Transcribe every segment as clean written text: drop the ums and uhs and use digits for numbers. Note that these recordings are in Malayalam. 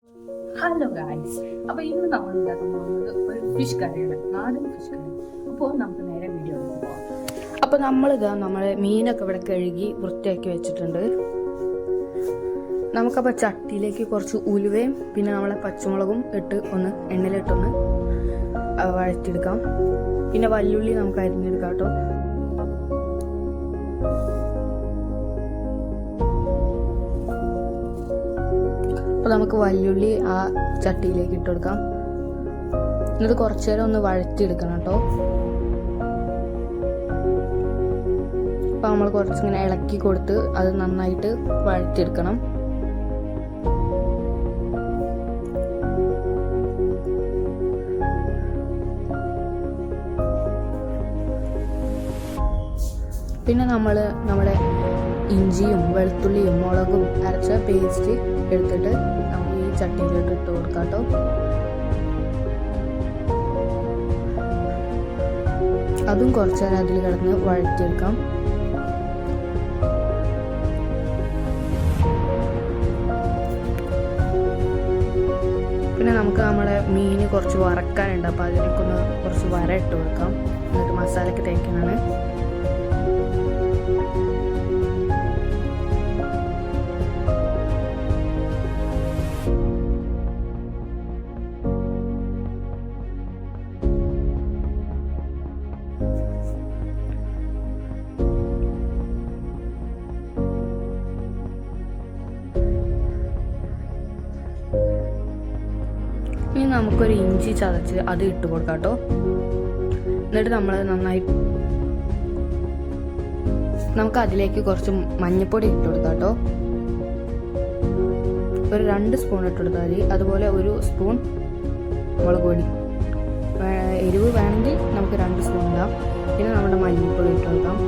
ഹലോ ഗായ്സ്, അപ്പോൾ ഇന്ന് നമ്മൾ ഉണ്ടാക്കാൻ പോകുന്നത് ഒരു ഫിഷ് കറിയാണ്, നാടൻ ഫിഷ് കറി. അപ്പോൾ നമുക്ക് നേരെ വീഡിയോയിലേക്ക് പോകാം. അപ്പോൾ നമ്മളെ മീനൊക്കെ ഇവിടെ കഴുകി വൃത്തിയാക്കി വെച്ചിട്ടുണ്ട്. നമുക്കപ്പോൾ ചട്ടിയിലേക്ക് കുറച്ച് ഉലുവയും പിന്നെ നമ്മളെ പച്ചമുളകും ഇട്ട് ഒന്ന് എണ്ണയിലിട്ടൊന്ന് വഴറ്റിയെടുക്കാം. പിന്നെ വല്യുള്ളി നമുക്ക് അരിഞ്ഞെടുക്കാം കേട്ടോ. അപ്പോൾ നമുക്ക് വല്യുള്ളി ആ ചട്ടിയിലേക്ക് ഇട്ട് കൊടുക്കാം. എന്നിട്ട് കുറച്ചു നേരം ഒന്ന് വഴറ്റിയെടുക്കണം കേട്ടോ. അപ്പോൾ നമ്മൾ കുറച്ചിങ്ങനെ ഇളക്കി കൊടുത്ത് അത് നന്നായിട്ട് വഴറ്റിയെടുക്കണം. പിന്നെ നമ്മുടെ ഇഞ്ചിയും വെളുത്തുള്ളിയും മുളകും അരച്ച പേസ്റ്റ് എടുത്തിട്ട് നമുക്ക് ഈ ചട്ടിയിലോട്ട് ഇട്ട് കൊടുക്കാം കേട്ടോ. അതും കുറച്ച് നേരം അതിൽ കിടന്ന് വഴറ്റിയെടുക്കാം. പിന്നെ നമുക്ക് നമ്മുടെ മീൻ കുറച്ച് വറക്കാനുണ്ട്. അപ്പോൾ അതിനൊക്കെ കുറച്ച് വര ഇട്ട് കൊടുക്കാം. എന്നിട്ട് മസാലയൊക്കെ തേക്കാനാണ്. ഇനി നമുക്കൊരു ഇഞ്ചി ചതച്ച് അത് ഇട്ട് കൊടുക്കാം കേട്ടോ. എന്നിട്ട് നമ്മൾ നമുക്ക് അതിലേക്ക് കുറച്ച് മഞ്ഞൾപ്പൊടി ഇട്ട് കൊടുക്കാം കേട്ടോ. ഒരു 2 സ്പൂൺ ഇട്ട് കൊടുത്താൽ മതി. അതുപോലെ 1 സ്പൂൺ മുളക് പൊടി. എരിവ് വേണമെങ്കിൽ നമുക്ക് 2 സ്പൂൺ ഇടാം. പിന്നെ നമ്മുടെ മല്ലിപ്പൊടി ഇട്ട് കൊടുക്കാം.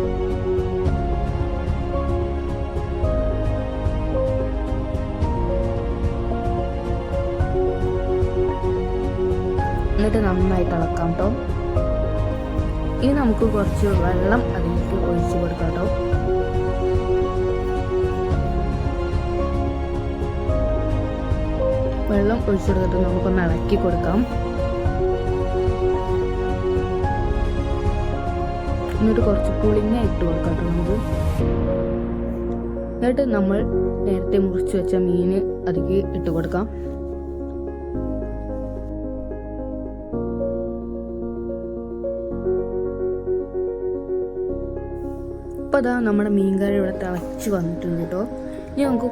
എന്നിട്ട് നന്നായിട്ട് ഇളക്കാം കേട്ടോ. ഇനി നമുക്ക് കുറച്ച് വെള്ളം അതിലേക്ക് ഒഴിച്ച് കൊടുക്കാം കേട്ടോ. വെള്ളം ഒഴിച്ചെടുത്തിട്ട് നമുക്കൊന്ന് ഇളക്കി കൊടുക്കാം. എന്നിട്ട് കുറച്ച് പുളിങ്ങ ഇട്ട് കൊടുക്കാം കേട്ടോ നമുക്ക്. എന്നിട്ട് നമ്മൾ നേരത്തെ മുറിച്ച് വെച്ച മീൻ അതിലേക്ക് ഇട്ട് കൊടുക്കാം. അപ്പോൾ അതാ നമ്മുടെ മീൻകറി ഇവിടെ തിളച്ച് വന്നിട്ടുണ്ട് കേട്ടോ. ഇനി നമുക്ക്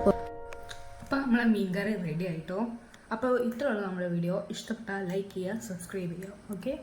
അപ്പോൾ നമ്മളെ മീൻകറി റെഡി ആയിട്ടോ. അപ്പോൾ ഇത്രയുള്ള നമ്മുടെ വീഡിയോ. ഇഷ്ടപ്പെട്ടാൽ ലൈക്ക് ചെയ്യുക, സബ്സ്ക്രൈബ് ചെയ്യുക. ഓക്കെ.